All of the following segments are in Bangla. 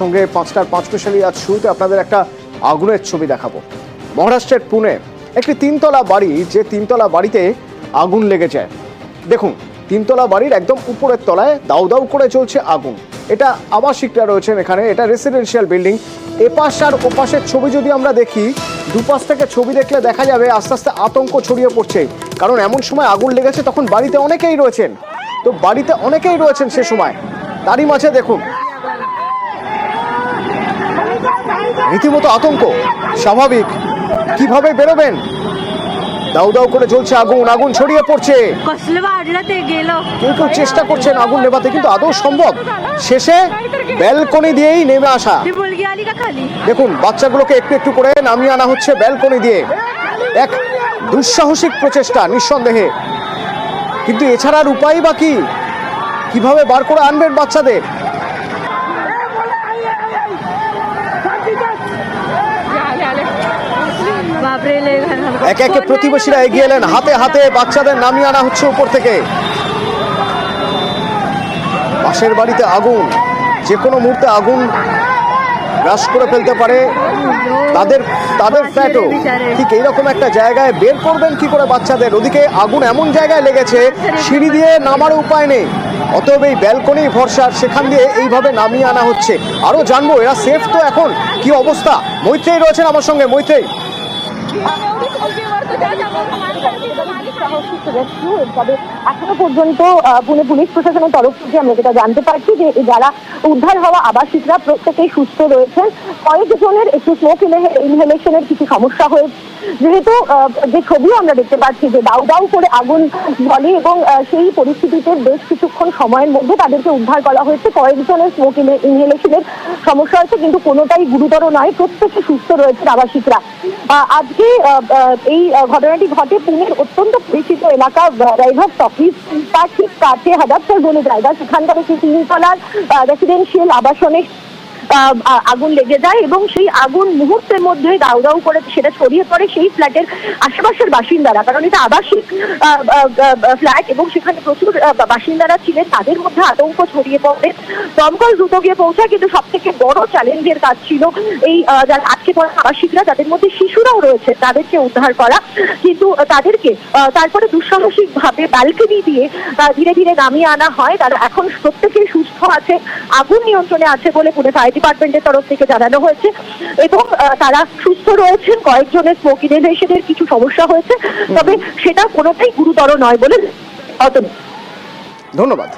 সঙ্গে 5টার 5 স্পেশালি আজ শুরুতে আপনাদের একটা আগুনের ছবি দেখাবো। মহারাষ্ট্রের পুনে একটি তিনতলা বাড়ি, যে তিনতলা বাড়িতে আগুন লেগে যায়। দেখুন, তিনতলা বাড়ির একদম উপরের তলায় দাউ দাউ করে চলছে আগুন। এটা আবাসিকরা রয়েছেন এখানে, এটা রেসিডেন্সিয়াল বিল্ডিং। এপাশ আর ওপাশের ছবি যদি আমরা দেখি, দুপাশ থেকে ছবি দেখলে দেখা যাবে আস্তে আস্তে আতঙ্ক ছড়িয়ে পড়ছে। কারণ এমন সময় আগুন লেগেছে তখন বাড়িতে অনেকেই রয়েছেন, তো বাড়িতে অনেকেই রয়েছেন সে সময়। তারই মাঝে দেখুন রীতিমতো আতঙ্ক। স্বাভাবিক, কিভাবে বেরোবেন? দাউ দাউ করে জ্বলছে আগুন, আগুন ছড়িয়ে পড়ছে। কেউ কেউ চেষ্টা করছেন আগুন নেভাতে, কিন্তু আদৌ সম্ভব? শেষে ব্যালকনি দিয়েই নেমে আসা। দেখুন, বাচ্চাগুলোকে একটু একটু করে নামিয়ে আনা হচ্ছে ব্যালকনি দিয়ে। এক দুঃসাহসিক প্রচেষ্টা নিঃসন্দেহে, কিন্তু এছাড়া আর উপায় বা কি? কিভাবে বার করে আনবেন বাচ্চাদের? একে একে প্রতিবেশীরা এগিয়ে এলেন, হাতে হাতে বাচ্চাদের নামিয়ে আনা হচ্ছে উপর থেকে। পাশের বাড়িতে আগুন, যে কোনো মুহূর্তে আগুন গ্রাস করে ফেলতে পারে তাদের ফ্ল্যাটও। ঠিক এইরকম একটা জায়গায় বের করবেন কি করে বাচ্চাদের? ওদিকে আগুন এমন জায়গায় লেগেছে সিঁড়ি দিয়ে নামার উপায় নেই, অতএব এই ব্যালকনি ভরসা, সেখান দিয়ে এইভাবে নামিয়ে আনা হচ্ছে। আরো জানবো এরা সেফ তো এখন, কি অবস্থা? মৈত্রেয়ী রয়েছেন আমার সঙ্গে। মৈত্রেয়ী, তবে এখনো পর্যন্ত পুনে পুলিশ প্রশাসনের তরফ থেকে আমরা যেটা জানতে পারছি যে যারা উদ্ধার হওয়া আবাসিকরা প্রত্যেকেই সুস্থ রয়েছেন। কয়েকজনের একটু স্মোক ইনহেলেশনের কিছু সমস্যা হয়েছে, যেহেতু যে ছবিও আমরা দেখতে পাচ্ছি যে দাউ দাউ করে আগুন জ্বলে এবং সেই পরিস্থিতিতে বেশ কিছুক্ষণ সময়ের মধ্যে তাদেরকে উদ্ধার করা হয়েছে। কয়েকজনের স্মোক ইনহেলেশনের সমস্যা হয়েছে, কিন্তু কোনোটাই গুরুতর নয়, প্রত্যেকে সুস্থ রয়েছে আবাসিকরা। আজকে এই ঘটনাটি ঘটে পুনের অত্যন্ত পরিচিত এলাকা রাইভার অফিস, তার ঠিক কাছে হাজারটার বলে জায়গা, সেখানকার একটি তিনতলার রেসিডেন্সিয়াল আবাসনে আগুন লেগে যায় এবং সেই আগুন মুহূর্তের মধ্যে দাউ দাউ করে সেটা ছড়িয়ে পড়ে সেই ফ্ল্যাটের আশেপাশের বাসিন্দারা। কারণ এটা আবাসিক ফ্ল্যাট এবং সেখানে প্রচুর বাসিন্দারা ছিলেন, তাদের মধ্যে আতঙ্ক ছড়িয়ে পড়ে। দমকল দ্রুত গিয়ে পৌঁছায়, কিন্তু সব থেকে বড় চ্যালেঞ্জের কাজ ছিল এই যারা আটকে পড়া আবাসিকরা, তাদের মধ্যে শিশুরাও রয়েছে, তাদেরকে উদ্ধার করা। কিন্তু তাদেরকে তারপরে দুঃসাহসিক ভাবে ব্যালকনি দিয়ে ধীরে ধীরে নামিয়ে আনা হয়। তারা এখন প্রত্যেকেই সুস্থ আছে, আগুন নিয়ন্ত্রণে আছে বলে পুনে ফায়ার ডিপার্টমেন্টের তরফ থেকে জানানো হয়েছে এবং তারা সুস্থ রয়েছেন। কয়েকজনের স্মোক ইনহেলেশনের কিছু সমস্যা হয়েছে, তবে সেটা কোনোটাই গুরুতর নয় বলে। ধন্যবাদ।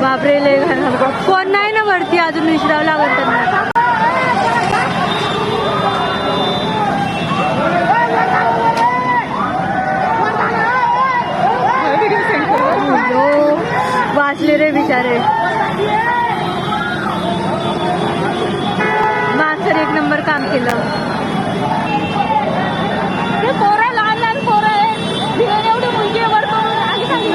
बापरे, लय घाण. कोण नाही ना वरती अजून, विश्राव लागत त्यांना. वाचले रे बिचारे. मास्तर एक नंबर काम केलं. पोरं लहान लहान पोरं आहे, एवढी मुलगी वरतो आली खाली,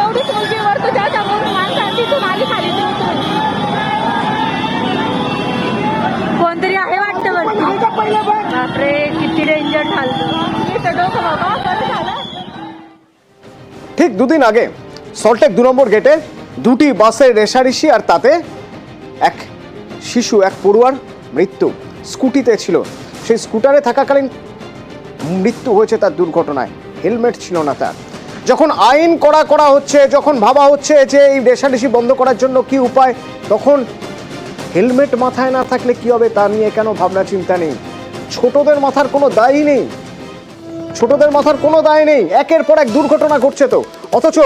एवढीच मुलगी वरतो त्याच्यावर माणसं तिथून आली खाली. कोणतरी आहे वाटतं वरती. बापरे, किती डेंजर झालं. डोकं बाबा बरं झालं. ঠিক দুদিন আগে সল্টলেক 2 নম্বর গেটে দুটি বাসের রেষারেষি, আর তাতে এক শিশু, এক পড়ুয়ার মৃত্যু। স্কুটিতে ছিল, সেই স্কুটারে থাকাকালীন মৃত্যু হয়েছে তার দুর্ঘটনায়। হেলমেট ছিল না তার। যখন আইন করা হচ্ছে, যখন ভাবা হচ্ছে যে এই রেষারেষি বন্ধ করার জন্য কি উপায়, তখন হেলমেট মাথায় না থাকলে কি হবে তা নিয়ে কেন ভাবনা চিন্তা নেই। ছোটদের মাথার কোনো দায়ই নেই, ছোটদের মাথার কোনো দায় নেই। একের পর এক দুর্ঘটনা ঘটছে তো, অথচ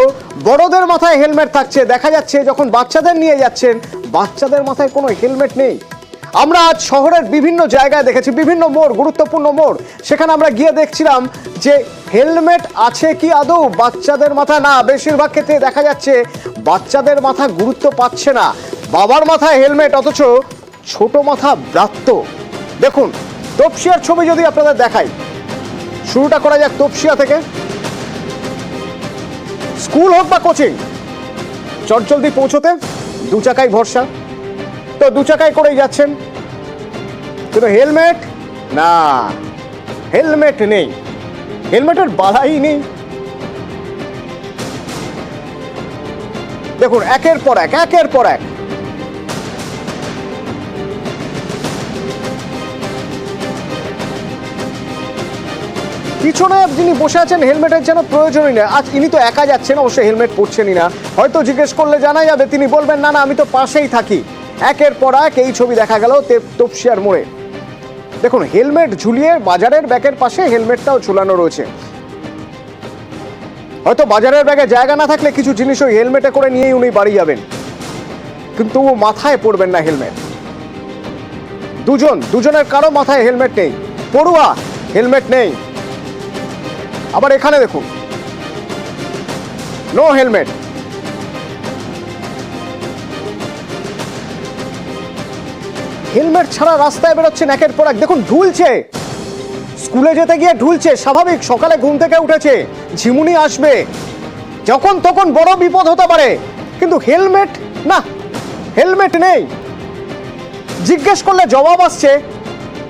বড়দের মাথায় হেলমেট থাকছে। দেখা যাচ্ছে যখন বাচ্চাদের নিয়ে যাচ্ছেন, বাচ্চাদের মাথায় কোনো হেলমেট নেই। আমরা আজ শহরের বিভিন্ন জায়গায় দেখেছি, বিভিন্ন মোড়, গুরুত্বপূর্ণ মোড়, সেখানে আমরা গিয়ে দেখছিলাম যে হেলমেট আছে কি আদৌ বাচ্চাদের মাথা? না, বেশিরভাগ ক্ষেত্রে দেখা যাচ্ছে বাচ্চাদের মাথা গুরুত্ব পাচ্ছে না, বাবার মাথায় হেলমেট, অথচ ছোট মাথা ব্রাত্য। দেখুন, তপসিয়ার ছবি যদি আপনাদের দেখাই, শুরুটা করা যাক তপসিয়া থেকে। স্কুল হোক বা কোচিং, চটজলদি পৌঁছতে দু চাকায় ভরসা, তো দু চাকায় করেই যাচ্ছেন, কিন্তু হেলমেট না, হেলমেট নেই, হেলমেটের বালাই নেই। দেখুন একের পর এক, একের পর এক পিছনে যিনি বসে আছেন হেলমেটের যেন প্রয়োজনই নেই। আজ ইনি তো একা যাচ্ছেন, অবশ্যই হেলমেট পরছেনই না, হয়তো জিজ্ঞেস করলে জানা যাবে, তিনি বলবেন না না আমি তো পাশেই থাকি। একের পর এক এই ছবি দেখা গেল তপসিয়ার মোড়ে। দেখুন হেলমেট ঝুলিয়ে বাজারের ব্যাগের পাশে হেলমেটটাও ঝুলানো রয়েছে। হয়তো বাজারের ব্যাগে জায়গা না থাকলে কিছু জিনিস ওই হেলমেটে করে নিয়েই উনি বাড়ি যাবেন, কিন্তু মাথায় পড়বেন না হেলমেট। দুজনের কারো মাথায় হেলমেট নেই, পড়ুয়া হেলমেট নেই। আবার এখানে দেখুন নো হেলমেট। হেলমেট ছাড়া রাস্তায় বেরোচ্ছেন একের পর এক। দেখুন ঢুলছে, স্কুলে যেতে গিয়ে ঢুলছে, স্বাভাবিক, সকালে ঘুম থেকে উঠেছে, ঝিমুনি আসবে, যখন তখন বড় বিপদ হতে পারে, কিন্তু হেলমেট না, হেলমেট নেই। জিজ্ঞেস করলে জবাব আসছে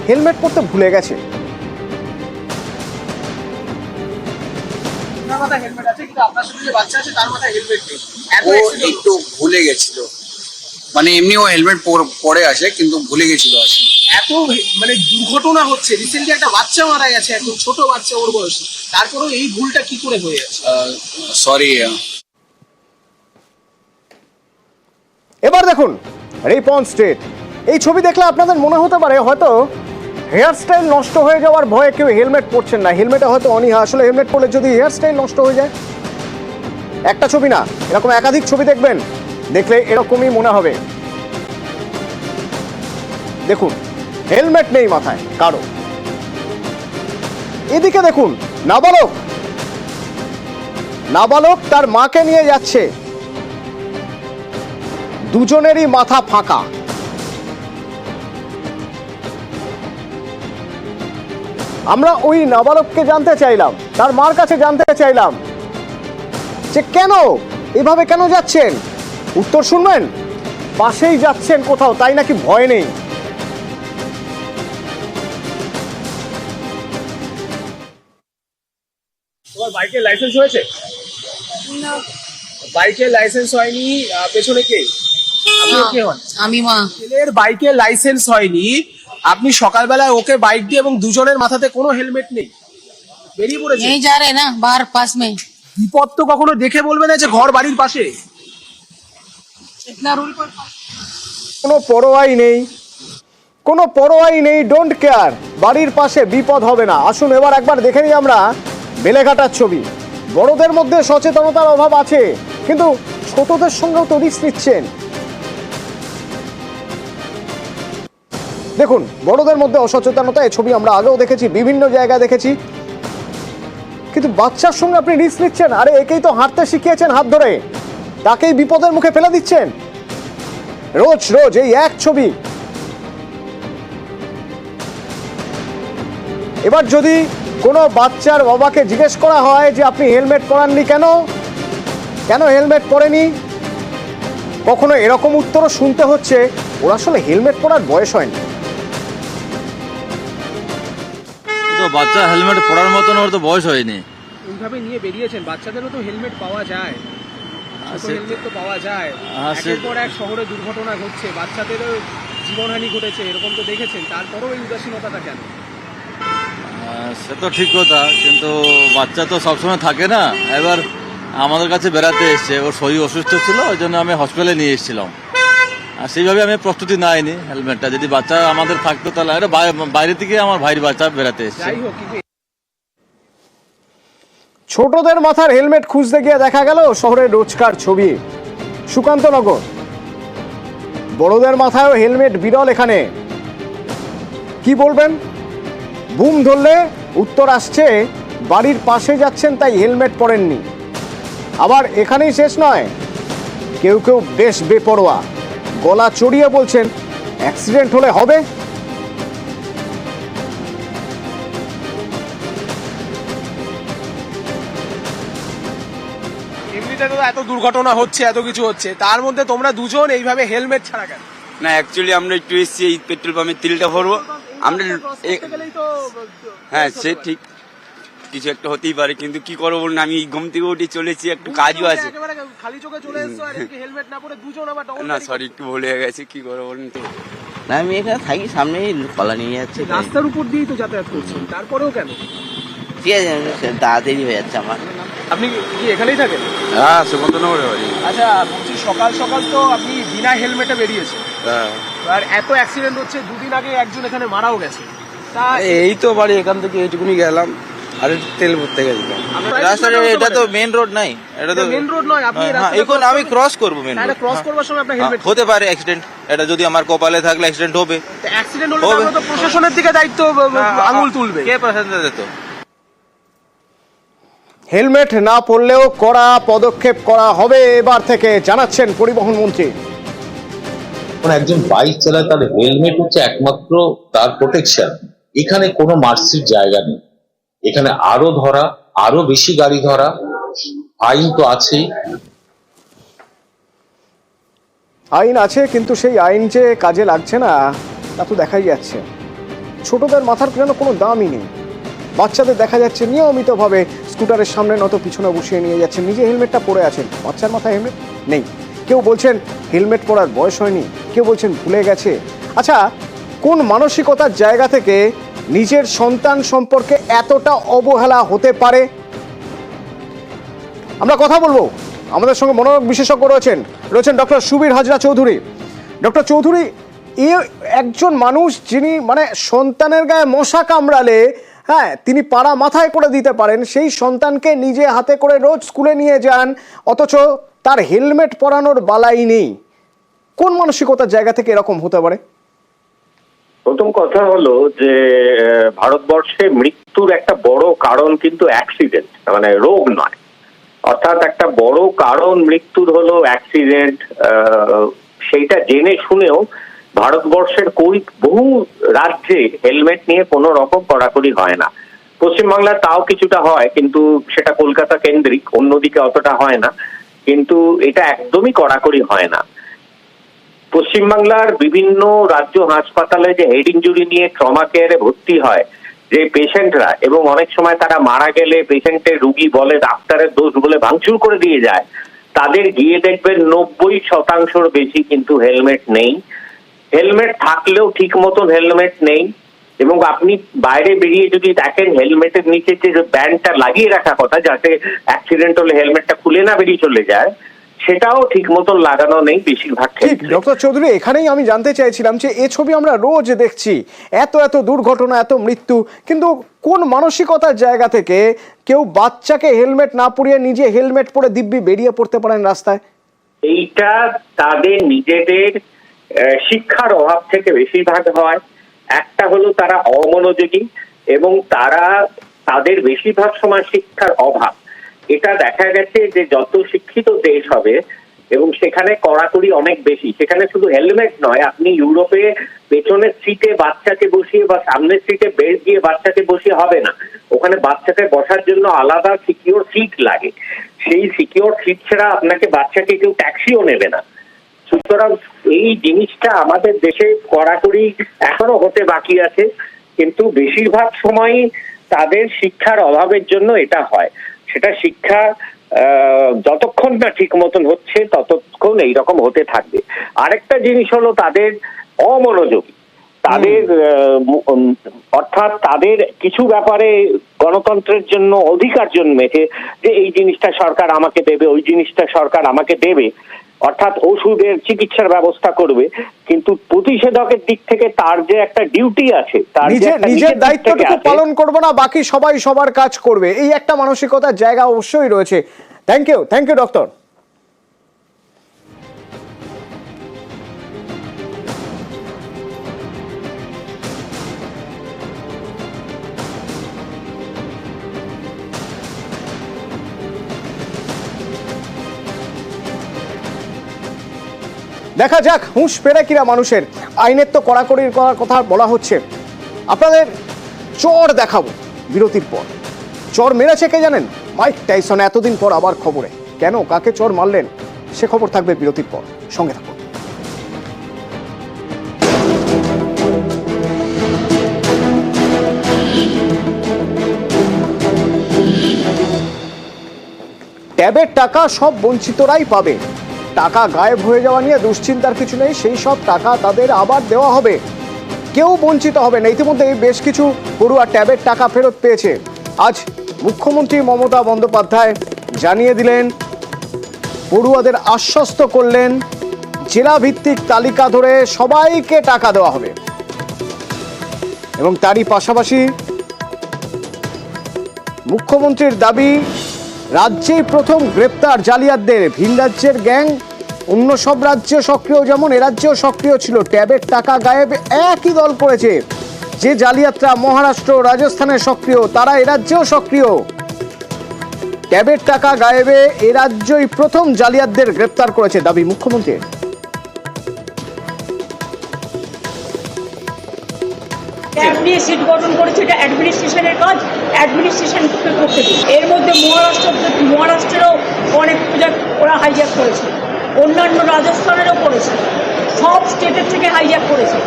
হেলমেট পরতে ভুলে গেছে। হেলমেট আছে কিন্তু আপনার সাথে যে বাচ্চা আছে তার মাথায় হেলমেট নেই। ও একটু ভুলে গেছিল, মানে এমনি ও হেলমেট পরে আসে কিন্তু ভুলে গেছিল আসলে। এত মানে দুর্ঘটনা হচ্ছে, রিসেন্টলি একটা বাচ্চা মারা গেছে, একদম ছোট বাচ্চা ওর বয়সী, তারপরেও এই ভুলটা কি করে হয়ে যাচ্ছে? সরি। এবার দেখুন রিপন স্ট্রিট। এই ছবি দেখলে আপনাদের মনে হতে পারে হয়তো হেয়ার স্টাইল নষ্ট হয়ে যাওয়ার ভয়ে কেউ হেলমেট পরছেন না, হেলমেটে হয়তো অনীহা। আসলে হেলমেট পরলে যদি হেয়ার স্টাইল নষ্ট হয়ে যায়, একটা ছবি না এরকম একাধিক ছবি দেখবেন, দেখলে এরকমই মনে হবে। দেখুন হেলমেট নেই মাথায় কারো। এদিকে দেখুন নাবালক তার মাকে নিয়ে যাচ্ছে, দুজনেরই মাথা ফাঁকা। আমরা ওই নাবালককে জানতে চাইলাম, তার মার কাছে জানতে চাইলাম যে কেন এভাবে কেন যাচ্ছেন। উত্তর শুনবেন, পাশেই যাচ্ছেন কোথাও, তাই নাকি ভয় নেই। তোমার বাইকের লাইসেন্স হয়েছে? না, বাইকের লাইসেন্স হয়নি, পেছনে কে? আপনি কে হন? আমি মা। ছেলের বাইকের লাইসেন্স হয়নি, আপনি সকালবেলায় ওকে বাইক দিয়ে এবং দুজনের মাথাতে কোনো হেলমেট নেই, বেরিয়ে পড়েছে। यहीं जा रहे हैं ना, बाहर पास में। বিপদ তো কখনো দেখে বলবে না যে ঘর বাড়ির পাশে। इतना रूल पर কোনো পরোয়াই নেই, ডোন্ট কেয়ার, বাড়ির পাশে বিপদ হবে না। আসুন এবার একবার দেখে নিই আমরা বেলেঘাটার ছবি। বড়দের মধ্যে সচেতনতার অভাব আছে, কিন্তু ছোটদের সঙ্গেও তো রিস্ক নিচ্ছেন। দেখুন বড়দের মধ্যে অসচেতনতা, এই ছবি আমরা আগেও দেখেছি, বিভিন্ন জায়গায় দেখেছি, কিন্তু বাচ্চার সঙ্গে আপনি রিস্ক নিচ্ছেন। আরে একেই তো হাঁটতে শিখিয়েছেন হাত ধরে, তাকেই বিপদের মুখে ফেলে দিচ্ছেন। রোজ এই এক ছবি। এবার যদি কোনো বাচ্চার বাবাকে জিজ্ঞেস করা হয় যে আপনি হেলমেট পরাননি কেন হেলমেট পরেনি, কখনো এরকম উত্তরও শুনতে হচ্ছে ওর আসলে হেলমেট পরার বয়স হয়নি। তো বাচ্চা হেলমেট পরার মতন ওর তো বয়স হয়নি। এইভাবে নিয়ে বেরিয়েছেন, বাচ্চাদেরও তো হেলমেট পাওয়া যায়, হেলমেট তো পাওয়া যায়। একের পর এক শহরে দুর্ঘটনা ঘটছে, বাচ্চাদেরও জীবনহানি ঘটেছে, এরকম তো দেখেছেন, তারপরেও এই উদাসীনতাটা কেন? সে তো ঠিক কথা, কিন্তু বাচ্চা তো সবসময় থাকে না। এবার আমাদের কাছে বেড়াতে এসছে, ওর শরীর অসুস্থ ছিল, ওই জন্য আমি হসপিটালে নিয়ে এসেছিলাম। আর সেইভাবে আমি প্রস্তুতি নাইনি হেলমেটটা। যদি বাচ্চা আমাদের থাকতো তাহলে এটা বাইরে থেকে আমার ভাইয়ের বাচ্চা বেড়াতে এসছে। যাই হোক, কিন্তু ছোটদের মাথার হেলমেট খুঁজতে গিয়ে দেখা গেল শহরের রোজকার ছবি সুকান্তনগর। বড়দের মাথায়ও হেলমেট বিরল এখানে। কি বলবেন? বুম ধরলে উত্তর আসছে বাড়ির পাশে যাচ্ছেন তাই হেলমেট পরেননি। আবার এখানেই শেষ নয়, কেউ বেশ বেপরোয়া, গলা চড়িয়ে বলছেন অ্যাক্সিডেন্ট হলে হবে। এমনিতে রাজ্যে তো এত দুর্ঘটনা হচ্ছে, এত কিছু হচ্ছে, তার মধ্যে তোমরা দুজন এইভাবে হেলমেট ছাড়া কেন? না অ্যাকচুয়ালি আমরা একটু এসছি এই পেট্রোল পাম্পে তেলটা ভরবো আমরা হ্যাঁ সে ঠিক কিছু একটা হতেই পারে, কিন্তু কি করবো বলুন, আমি ঘুম থেকে উঠে চলেছি, একটু কাজও আছে। খালি চোখে চলে এসছো আর হেলমেট না পরে দুজন আবার না সরি একটু ভুলে গেছে, কি করবো বলুন তো। না আমি এখানে থাকি, সামনেই কলা নিয়ে যাচ্ছে, রাস্তার উপর দিয়েই তো যাতায়াত করছেন, তারপরেও কেন? ঠিক আছে তাড়াতাড়ি হয়ে যাচ্ছে আমার। আপনি কি এখানেই থাকেন? হ্যাঁ সুমন্তনগরে বাড়ি। আচ্ছা বলছি, সকাল সকাল তো আপনি বিনা হেলমেটে বেরিয়েছেন, হ্যাঁ আর এত অ্যাক্সিডেন্ট হচ্ছে, দুদিন আগে একজন এখানে মারাও গেছে, তা এই তো বাড়ি এখান থেকে এইটুকুনি গেলাম আর তেল ভরতে গেছিলাম। রাস্তাটা এটা তো মেন রোড নাই, এটা তো মেন রোড নয়, আপনি এখন আমি ক্রস করবো মেন রোড, ক্রস করবার সময় আপনার হেলমেট হতে পারে অ্যাক্সিডেন্ট, এটা যদি আমার কপালে থাকলে অ্যাক্সিডেন্ট হবে। অ্যাক্সিডেন্ট হলে তো প্রশাসনের দিকে দায়িত্ব আঙুল তুলবে। কে প্রশাসন দিত? হেলমেট না পরলেও কড়া পদক্ষেপ করা হবে এবার থেকে, জানাচ্ছেন পরিবহন মন্ত্রী। একজন বাইক চালায়, তার হেলমেট হচ্ছে একমাত্র তার প্রোটেকশন। এখানে কোনো মার্সির জায়গা নেই, এখানে আরো ধরা, আরো বেশি গাড়ি ধরা, আইন তো আছেই। আইন আছে, কিন্তু সেই আইন যে কাজে লাগছে না তা তো দেখাই যাচ্ছে। ছোটদের মাথার যেন কোনো দামই নেই, বাচ্চাদের দেখা যাচ্ছে নিয়মিতভাবে স্কুটারের সামনে নত পিছনে বসিয়ে নিয়ে যাচ্ছেন, নিজে হেলমেটটা পরে আছেন, বাচ্চার মাথায় হেলমেট নেই। কেউ বলছেন হেলমেট পরার বয়স হয়নি, কেউ বলছেন ভুলে গেছে। আচ্ছা, কোন মানসিকতার জায়গা থেকে নিজের সন্তান সম্পর্কে এতটা অবহেলা হতে পারে? আমরা কথা বলবো, আমাদের সঙ্গে মনোরোগ বিশেষজ্ঞ রয়েছেন ডক্টর সুবীর হাজরা চৌধুরী। ডক্টর চৌধুরী, এ একজন মানুষ যিনি মানে সন্তানের গায়ে মশা কামড়ালে হ্যাঁ তিনি পাড়া মাথায় করে দিতে পারেন, সেই সন্তানকে নিজে হাতে করে রোজ স্কুলে নিয়ে যান, অথচ তার হেলমেট পরানোর বালাই নেই। কোন মানসিকতার জায়গা থেকে এরকম হতে পারে? প্রথম কথা হলো যে ভারতবর্ষে মৃত্যুর একটা বড় কারণ কিন্তু অ্যাক্সিডেন্ট, মানে রোগ নয়। অর্থাৎ একটা বড় কারণ মৃত্যুর হলো অ্যাক্সিডেন্ট। সেইটা জেনে শুনেও ভারতবর্ষের বহু রাজ্যে হেলমেট নিয়ে কোনো রকম কড়াকড়ি হয় না। পশ্চিমবাংলার তাও কিছুটা হয়, কিন্তু সেটা কলকাতা কেন্দ্রিক, অন্যদিকে অতটা হয় না। কিন্তু এটা একদমই কড়াকড়ি হয় না। পশ্চিমবাংলার বিভিন্ন রাজ্য হাসপাতালে যে হেড ইনজুরি নিয়ে ট্রমা কেয়ারে ভর্তি হয় যে পেশেন্টরা, এবং অনেক সময় তারা মারা গেলে পেশেন্টের রুগী বলে ডাক্তারের দোষ বলে ভাঙচুর করে দিয়ে যায়, তাদের গিয়ে দেখবেন 90% বেশি কিন্তু হেলমেট নেই। হেলমেট থাকলেও ঠিক মতন হেলমেট নেই, এবং আপনি বাইরে বেরিয়ে যদি দেখেন হেলমেটের নিচে যে ব্যান্ডটা লাগিয়ে রাখা কথা যাতে অ্যাক্সিডেন্ট হলে হেলমেটটা খুলে না বেরিয়ে চলে যায়, সেটাও ঠিক মতন লাগানো নেই বেশিরভাগ ক্ষেত্রে। ডক্টর চৌধুরী, এখানেই আমি জানতে চাইছিলাম যে এই ছবি আমরা রোজ দেখছি, এত এত দুর্ঘটনা, এত মৃত্যু, কিন্তু কোন মানসিকতার জায়গা থেকে কেউ বাচ্চাকে হেলমেট না পরিয়ে নিজে হেলমেট পরে দিব্যি বেরিয়ে পড়তে পারেন রাস্তায়? এইটা তাদের নিজেদের শিক্ষার অভাব থেকে বেশিরভাগ হয়। একটা হলো তারা অমনোযোগী, এবং তাদের বেশিরভাগ সময় শিক্ষার অভাব। এটা দেখা গেছে যে যত শিক্ষিত দেশ হবে এবং সেখানে কড়াকড়ি অনেক বেশি, সেখানে শুধু হেলমেট নয়, আপনি ইউরোপে পেছনের সিটে বাচ্চাকে বসিয়ে বা সামনের সিটে বেল্ট দিয়ে বাচ্চাকে বসিয়ে হবে না, ওখানে বাচ্চাকে বসার জন্য আলাদা সিকিউর সিট লাগে। সেই সিকিউর সিট ছাড়া আপনাকে বাচ্চাকে কেউ ট্যাক্সিও নেবে না। সুতরাং এই জিনিসটা আমাদের দেশে কড়াকড়ি এখনো হতে বাকি আছে, কিন্তু বেশিরভাগ সময়ই তাদের শিক্ষার অভাবের জন্য এটা হয়। সেটা শিক্ষা যতক্ষণ না ঠিক মতন হচ্ছে ততক্ষণ এইরকম হতে থাকবে। আরেকটা জিনিস হলো তাদের অমনোযোগী, তাদের অর্থাৎ তাদের কিছু ব্যাপারে গণতন্ত্রের জন্য অধিকার জন্মেছে যে এই জিনিসটা সরকার আমাকে দেবে, ওই জিনিসটা সরকার আমাকে দেবে, অর্থাৎ ওষুধের চিকিৎসার ব্যবস্থা করবে, কিন্তু প্রতিষেধকের দিক থেকে তার যে একটা ডিউটি আছে, তার নিজের দায়িত্বটুকু পালন করবে না, বাকি সবাই সবার কাজ করবে, এই একটা মানসিকতার জায়গা অবশ্যই রয়েছে। Thank you doctor. দেখা যাক হুঁশ পেরে কিনা মানুষের। আইনের তো কড়াকড়ির করার কথা বলা হচ্ছে, আপনাদের চর দেখাবো বিরতির পর। চর মেরেছে কে জানেন? মাইক টাইসন, এতদিন পর আবার খবরে। কেন, কাকে চর মারলেন, সে খবর থাকবে বিরতির পর। সঙ্গে থাকুন। ট্যাবের টাকা সব বঞ্চিতরাই পাবে। টাকা গায়েব হয়ে যাওয়া নিয়ে দুশ্চিন্তার কিছু নেই, সেই সব টাকা তাদের আবার দেওয়া হবে, কেউ বঞ্চিত হবে না। ইতিমধ্যে বেশ কিছু পড়ুয়া ট্যাবের টাকা ফেরত পেয়েছে। আজ মুখ্যমন্ত্রী মমতা বন্দ্যোপাধ্যায় জানিয়ে দিলেন, পড়ুয়াদের আশ্বস্ত করলেন, জেলা ভিত্তিক তালিকা ধরে সবাইকে টাকা দেওয়া হবে। এবং তারই পাশাপাশি মুখ্যমন্ত্রীর দাবি, রাজ্যেই প্রথম গ্রেপ্তার জালিয়াতদের। ভিন রাজ্যের গ্যাং অন্য সব রাজ্যে সক্রিয়, যেমন এ রাজ্যেও সক্রিয় ছিল। ট্যাবের টাকা গায়েব একই দল করেছে। যে জালিয়াতরা মহারাষ্ট্র, রাজস্থানে সক্রিয়, তারা এ রাজ্যেও সক্রিয়। ট্যাবের টাকা গায়েবে এ রাজ্যই প্রথম জালিয়াতদের গ্রেপ্তার করেছে, দাবি মুখ্যমন্ত্রীর। ট্যাব নিয়ে সিট গঠন করেছে, এটা অ্যাডমিনিস্ট্রেশনের কাজ, অ্যাডমিনিস্ট্রেশনকে করতে দিন। এর মধ্যে মহারাষ্ট্রেরও অনেক প্রজেক্ট ওরা হাইজ্যাক করেছে, অন্যান্য রাজস্থানেরও করেছে, সব স্টেটের থেকে হাইজ্যাক করেছে।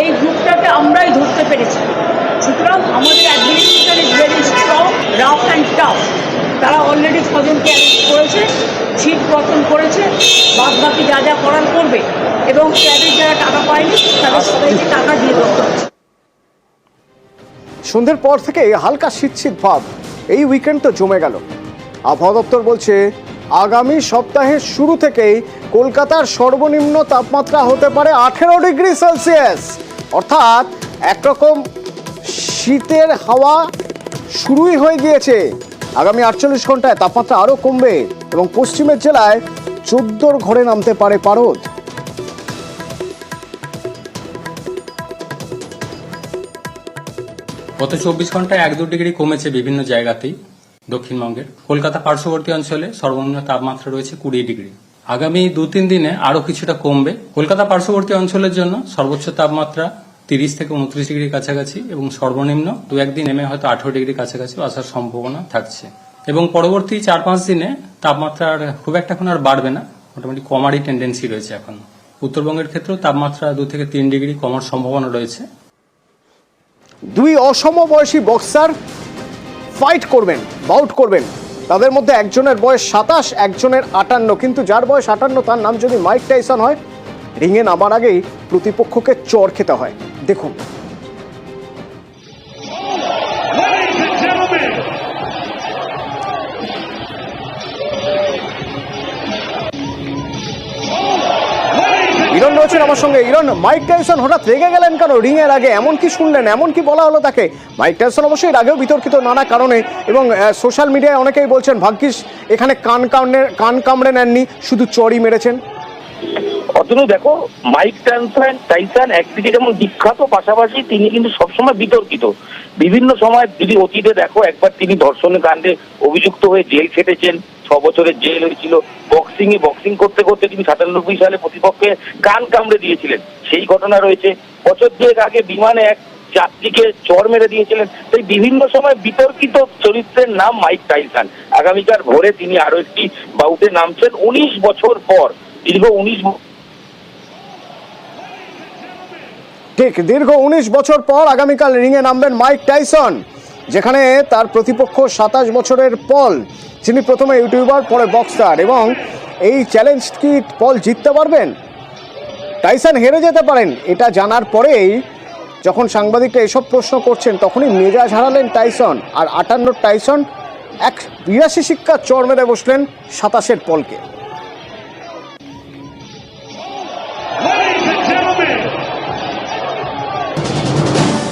এই গ্রুপটাকে আমরাই ধরতে পেরেছি। সুতরাং আমাদের administration is very strong, rough and tough. তারা অলরেডি 6 জনকে অ্যারেস্ট করেছে, সিট গঠন করেছে, বাদ বাকি যা যা করার করবে। এবং ট্যাবের যারা টাকা পায়নি তাদের সবাইকে টাকা দিয়ে দিতে হচ্ছে। সন্ধ্যের পর থেকে হালকা শীত ভাব, এই উইকেন্ড তো জমে গেল। আবহাওয়া দপ্তর বলছে, আগামী সপ্তাহের শুরু থেকেই কলকাতার সর্বনিম্ন তাপমাত্রা হতে পারে 18 ডিগ্রি সেলসিয়াস। অর্থাৎ একরকম শীতের হাওয়া শুরুই হয়ে গিয়েছে। আগামী 48 ঘন্টায় তাপমাত্রা আরও কমবে এবং পশ্চিমের জেলায় 14 ঘরে নামতে পারে পারদ। গত 24 ঘন্টায় 1-2 ডিগ্রি কমেছে বিভিন্ন জায়গাতেই দক্ষিণবঙ্গের। কলকাতা পার্শ্ববর্তী অঞ্চলে সর্বনিম্ন তাপমাত্রা রয়েছে 20 ডিগ্রি। আগামী 2-3 দিনে আরো কিছুটা কমবে। কলকাতা পার্শ্ববর্তী অঞ্চলের জন্য সর্বোচ্চ তাপমাত্রা 30 থেকে 29 ডিগ্রির কাছাকাছি এবং সর্বনিম্ন 2-1 দিন নেমে হয়তো 18 ডিগ্রির কাছাকাছি আসার সম্ভাবনা থাকছে। এবং পরবর্তী 4-5 দিনে তাপমাত্রা খুব একটা এখন আর বাড়বে না, মোটামুটি কমারই টেন্ডেন্সি রয়েছে এখন। উত্তরবঙ্গের ক্ষেত্রেও তাপমাত্রা 2 থেকে 3 ডিগ্রি কমার সম্ভাবনা রয়েছে। দুই অসমবয়সী বক্সার ফাইট করবেন, বাউট করবেন। তাদের মধ্যে একজনের বয়স 27, একজনের 58। কিন্তু যার বয়স 58 তার নাম যদি মাইক টাইসন হয়, রিংয়ে নামার আগেই প্রতিপক্ষকে চর খেতে হয়। দেখুন। ইরন রয়েছেন আমার সঙ্গে। ইরন, মাইক টাইসন হঠাৎ রেগে গেলেন কেন রিং এর আগে? এমন কি শুনলেন, এমন কি বলা হলো তাকে? মাইক টাইসন অবশ্যই এর আগেও বিতর্কিত নানা কারণে, এবং সোশ্যাল মিডিয়ায় অনেকেই বলছেন ভাগ্যিস এখানে কান কামড়ে নেননি, শুধু চড়ই মেরেছেন। অতনু দেখো, মাইক টাইসন একদিকে যেমন বিখ্যাত, পাশাপাশি তিনি কিন্তু সবসময় বিতর্কিত। বিভিন্ন সময় যদি অতীতে দেখো, একবার তিনি ধর্ষণের কাণ্ডে অভিযুক্ত হয়ে জেল খেটেছেন, 6 বছরের জেল হয়েছিল। বক্সিং করতে করতে তিনি 97 সালে প্রতিপক্ষে কান কামড়ে দিয়েছিলেন, সেই ঘটনা রয়েছে। বছর 2 আগে বিমানে এক যাত্রীকে চর মেরে দিয়েছিলেন। তাই বিভিন্ন সময় বিতর্কিত চরিত্রের নাম মাইক টাইসন। আগামীকাল ভোরে তিনি আরো একটি বাউটে নামছেন 19 বছর পর। দীর্ঘ 19 বছর পর আগামীকাল রিংয়ে নামবেন মাইক টাইসন, যেখানে তার প্রতিপক্ষ 27 বছরের পল, যিনি প্রথমে ইউটিউবার পরে বক্সার। এবং এই চ্যালেঞ্জ কি পল জিততে পারবেন? টাইসন হেরে যেতে পারেন, এটা জানার পরেই যখন সাংবাদিকরা এসব প্রশ্ন করছেন তখনই মেজাজ হারালেন টাইসন। আর 58 টাইসন এক 82 শিক্ষা চর মেরে বসলেন 27 পলকে।